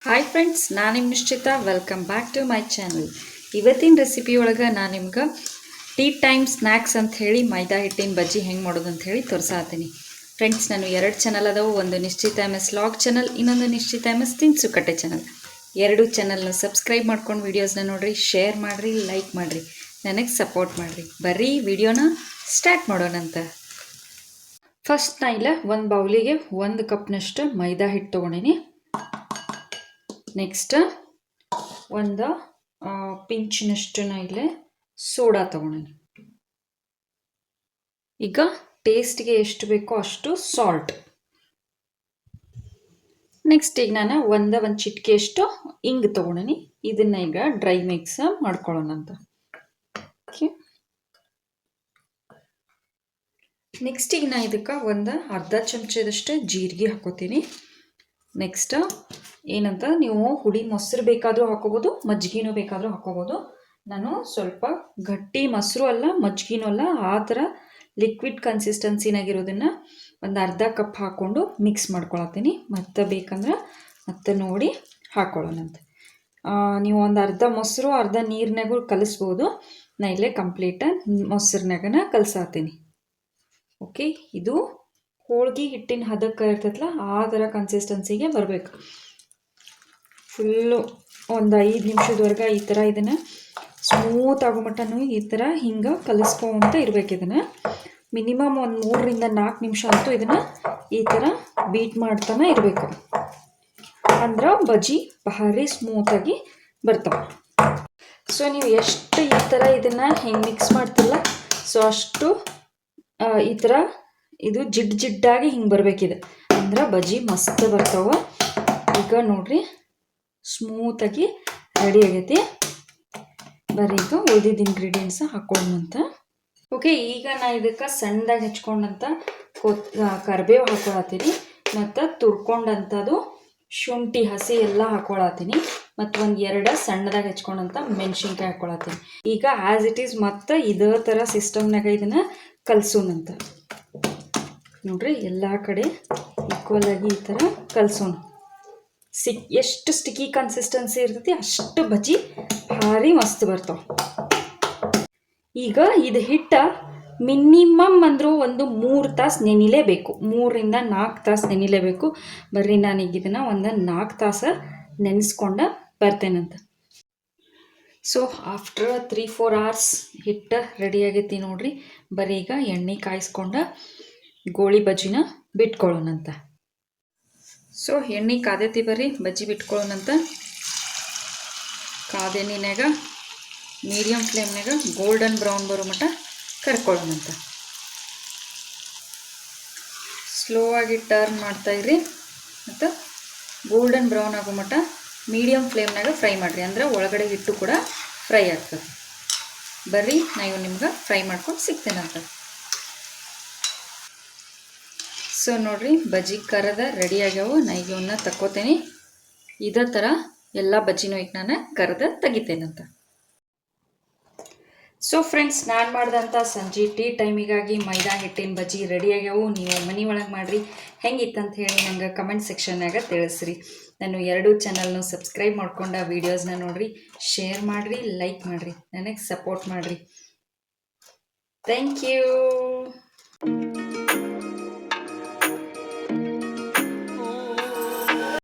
Hi friends, ನಾನು ನಿಮ್ಮ Nishchita. Welcome back to my channel. ಇವತ್ತಿನ ರೆಸಿಪಿ ಒಳಗೆ ನಾನು ನಿಮ್ಗೆ ಟೀ ಟೈಮ್ ಸ್ನ್ಯಾಕ್ಸ್ ಅಂತ ಹೇಳಿ ಮೈದಾ ಹಿಟ್ಟಿನ ಬಜ್ಜಿ ಹೆಂಗೆ ಮಾಡೋದು ಅಂತ ಹೇಳಿ ತೋರಿಸಾತೀನಿ. ಫ್ರೆಂಡ್ಸ್, ನಾನು 2 ಚಾನಲ್ ಅದಾವು. ಒಂದು ನಿಶ್ಚಿತ MS ಲಾಗ್ ಚಾನಲ್, ಇನ್ನೊಂದು ನಿಶ್ಚಿತ MS ತಿನಿಸುಕಟ್ಟೆ ಚಾನಲ್. 2 ಚಾನಲ್ನ ಸಬ್ಸ್ಕ್ರೈಬ್ ಮಾಡ್ಕೊಂಡು ವೀಡಿಯೋಸ್ನ ನೋಡಿರಿ, ಶೇರ್ ಮಾಡಿರಿ, ಲೈಕ್ ಮಾಡಿರಿ, ನನಗೆ ಸಪೋರ್ಟ್ ಮಾಡಿರಿ. ಬರ್ರಿ ವಿಡಿಯೋನ ಸ್ಟಾರ್ಟ್ ಮಾಡೋಣಂತ. ಫಸ್ಟ್ ನಾ ಇಲ್ಲ ಒಂದು ಬೌಲಿಗೆ 1 ಕಪ್ನಷ್ಟು ಮೈದಾ ಹಿಟ್ಟು ತೊಗೊಂಡಿನಿ. ನೆಕ್ಸ್ಟ್ ಒಂದು ಪಿಂಚಿನಷ್ಟು ನಾ ಇಲ್ಲೇ ಸೋಡಾ ತೊಗೊಂಡಿನಿ. ಈಗ ಟೇಸ್ಟ್ಗೆ ಎಷ್ಟು ಬೇಕೋ ಅಷ್ಟು ಸಾಲ್ಟ್. ನೆಕ್ಸ್ಟ್ ಈಗ ನಾನು ಒಂದು ಚಿಟಿಕೆಯಷ್ಟು ಇಂಗ್ ತೊಗೊಂಡಿನಿ. ಇದನ್ನ ಈಗ ಡ್ರೈ ಮಿಕ್ಸ್ ಮಾಡ್ಕೊಳ್ಳೋಣ ಅಂತ. ಓಕೆ, ನೆಕ್ಸ್ಟ್ ಈಗ ನಾ ಇದಕ್ಕೆ ಒಂದು ಅರ್ಧ ಚಮಚದಷ್ಟು ಜೀರಿಗೆ ಹಾಕೋತೀನಿ. ನೆಕ್ಸ್ಟ್ ಏನಂತ, ನೀವು ಹುಡಿ ಮೊಸರು ಬೇಕಾದರೂ ಹಾಕೋಬೋದು, ಮಜ್ಜಿಗೆನೂ ಬೇಕಾದರೂ ಹಾಕೋಬೋದು. ನಾನು ಸ್ವಲ್ಪ ಗಟ್ಟಿ ಮೊಸರು ಅಲ್ಲ, ಮಜ್ಜಿಗೆನೂ ಅಲ್ಲ, ಆ ಥರ ಲಿಕ್ವಿಡ್ ಕನ್ಸಿಸ್ಟೆನ್ಸಿನಾಗಿರೋದನ್ನು ಒಂದು ಅರ್ಧ ಕಪ್ ಹಾಕ್ಕೊಂಡು ಮಿಕ್ಸ್ ಮಾಡ್ಕೊಳತ್ತೀನಿ. ಮತ್ತೆ ಬೇಕಂದ್ರೆ ಮತ್ತೆ ನೋಡಿ ಹಾಕ್ಕೊಳ್ಳೋಣಂತ. ನೀವು ಒಂದು ಅರ್ಧ ಮೊಸರು ಅರ್ಧ ನೀರಿನಾಗೂ ಕಲಿಸ್ಬೋದು. ನಾ ಇಲ್ಲೇ ಕಂಪ್ಲೀಟ ಮೊಸರಿನಾಗನ ಕಲಸಾತೀನಿ. ಓಕೆ, ಇದು ಹೋಳ್ಗೆ ಹಿಟ್ಟಿನ ಹದಕ್ಕೆ ಇರ್ತೈತಲ್ಲ ಆ ಥರ ಕನ್ಸಿಸ್ಟೆನ್ಸಿಗೆ ಬರಬೇಕು. ಫುಲ್ಲು ಒಂದು 5 ನಿಮಿಷದವರೆಗೆ ಈ ಥರ ಇದನ್ನು ಸ್ಮೂತ್ ಆಗೋ ಮಟ್ಟನೂ ಈ ಥರ ಹಿಂಗೆ ಕಲಿಸ್ಕೊಂತ ಇರಬೇಕು. ಇದನ್ನು ಮಿನಿಮಮ್ ಒಂದು 3ರಿಂದ 4 ನಿಮಿಷ ಅಂತೂ ಇದನ್ನು ಈ ಥರ ಬೀಟ್ ಮಾಡ್ತಾನೆ ಇರಬೇಕು. ಅಂದ್ರೆ ಬಜ್ಜಿ ಭಾರಿ ಸ್ಮೂತಾಗಿ ಬರ್ತಾವೆ. ಸೊ ನೀವು ಎಷ್ಟು ಈ ಥರ ಇದನ್ನು ಹೆಂಗೆ ಮಿಕ್ಸ್ ಮಾಡ್ತಿರಲ್ಲ, ಸೊ ಅಷ್ಟು ಈ ಥರ ಇದು ಜಿಡ್ಡಾಗಿ ಹಿಂಗೆ ಬರಬೇಕಿದೆ, ಅಂದ್ರೆ ಬಜ್ಜಿ ಮಸ್ತ್ ಬರ್ತಾವೆ. ಈಗ ನೋಡ್ರಿ ಸ್ಮೂತಾಗಿ ರೆಡಿ ಆಗೈತಿ. ಬರೀ ಈಗ ಉಳಿದಿದ್ದ ಇಂಗ್ರೀಡಿಯೆಂಟ್ಸ್ ಹಾಕೊಳ್ಳೋಣಂತ. ಓಕೆ, ಈಗ ನಾ ಇದಕ್ಕೆ ಸಣ್ಣದಾಗಿ ಹೆಚ್ಕೊಂಡಂಥ ಕರಿಬೇವು ಹಾಕೊಳತ್ತೀನಿ, ಮತ್ತು ತುರ್ಕೊಂಡಂಥದ್ದು ಶುಂಠಿ ಹಸಿ ಎಲ್ಲ ಹಾಕೊಳತ್ತೀನಿ, ಮತ್ತು ಒಂದು 2 ಸಣ್ಣದಾಗಿ ಹೆಚ್ಕೊಂಡಂಥ ಮೆಣಸಿನ್ಕಾಯಿ ಹಾಕೊಳತ್ತೀನಿ. ಈಗ ಆ್ಯಸ್ ಇಟ್ ಈಸ್ ಮತ್ತೆ ಇದೇ ಥರ ಸಿಸ್ಟಮ್ನಾಗ ಇದನ್ನು ಕಲಸೋಣಂತ. ನೋಡ್ರಿ ಎಲ್ಲ ಕಡೆ ಈಕ್ವಲ್ ಆಗಿ ಈ ಥರ ಕಲಸೋಣ. ಎಷ್ಟು ಸ್ಟಿಕ್ಕಿ ಕನ್ಸಿಸ್ಟೆನ್ಸಿ ಇರ್ತೈತಿ ಅಷ್ಟು ಬಜ್ಜಿ ಭಾರಿ ಮಸ್ತ್ ಬರ್ತಾವೆ. ಈಗ ಇದು ಹಿಟ್ಟ ಮಿನಿಮಮ್ ಅಂದರೂ ಒಂದು 3 ತಾಸು ನೆನಿಲೇಬೇಕು, 3ರಿಂದ 4 ತಾಸು ನೆನಿಲೇಬೇಕು. ಬರ್ರಿ ನಾನೀಗ ಇದನ್ನು ಒಂದು 4 ತಾಸು ನೆನೆಸ್ಕೊಂಡು ಬರ್ತೇನಂತ. ಸೊ ಆಫ್ಟರ್ 3-4 hours ಹಿಟ್ಟು ರೆಡಿ ಆಗೈತಿ ನೋಡ್ರಿ. ಬರೀ ಈಗ ಎಣ್ಣೆ ಕಾಯಿಸ್ಕೊಂಡು ಗೋಳಿ ಬಜ್ಜಿನ ಬಿಟ್ಕೊಳ್ಳೋಣಂತ. ಸೊ ಎಣ್ಣೆ ಕಾದೈತಿ, ಬರ್ರಿ ಬಜ್ಜಿ ಬಿಟ್ಕೊಳ್ಳೋಣಂತ. ಕಾದೆಣ್ಣೆನಾಗ ಮೀಡಿಯಮ್ ಫ್ಲೇಮ್ನಾಗ ಗೋಲ್ಡನ್ ಬ್ರೌನ್ ಬರೋ ಮಟ್ಟ ಕರ್ಕೊಳ್ಳೋಣಂತ. ಸ್ಲೋ ಆಗಿ ಟರ್ನ್ ಮಾಡ್ತಾಯಿರಿ, ಮತ್ತು ಗೋಲ್ಡನ್ ಬ್ರೌನ್ ಆಗೋ ಮಟ್ಟ ಮೀಡಿಯಮ್ ಫ್ಲೇಮ್ನಾಗ ಫ್ರೈ ಮಾಡಿರಿ, ಅಂದ್ರೆ ಒಳಗಡೆ ಹಿಟ್ಟು ಕೂಡ ಫ್ರೈ ಆಗ್ತದೆ. ಬರ್ರಿ ನಾವು ನಿಮ್ಗೆ ಫ್ರೈ ಮಾಡ್ಕೊಂಡು ಸಿಗ್ತೇನಂತ. ಸೊ ನೋಡ್ರಿ ಬಜ್ಜಿ ಕರದ ರೆಡಿ ಆಗ್ಯಾವು. ನಾ ಈಗ ಇವನ್ನ ತಕ್ಕೋತೇನೆ. ಇದೇ ಥರ ಎಲ್ಲ ಬಜ್ಜಿನೂ ಈಗ ನಾನು ಕರೆದ ತೆಗಿತೇನಂತ. ಸೊ ಫ್ರೆಂಡ್ಸ್, ನಾನು ಮಾಡಿದಂಥ ಸಂಜೆ ಟೀ ಟೈಮಿಗಾಗಿ ಮೈದಾ ಹಿಟ್ಟಿನ ಬಜ್ಜಿ ರೆಡಿ ಆಗ್ಯಾವು. ನೀವು ಮನೆ ಒಳಗೆ ಮಾಡಿರಿ, ಹೆಂಗಿತ್ತಂತ ಹೇಳಿ ನಂಗೆ ಕಮೆಂಟ್ ಸೆಕ್ಷನ್ನಾಗ ತಿಳಿಸ್ರಿ. ನಾನು 2 ಚಾನಲ್ನು ಸಬ್ಸ್ಕ್ರೈಬ್ ಮಾಡ್ಕೊಂಡು ವೀಡಿಯೋಸ್ನ ನೋಡಿರಿ, ಶೇರ್ ಮಾಡಿರಿ, ಲೈಕ್ ಮಾಡಿರಿ, ನನಗೆ ಸಪೋರ್ಟ್ ಮಾಡಿರಿ. Thank you.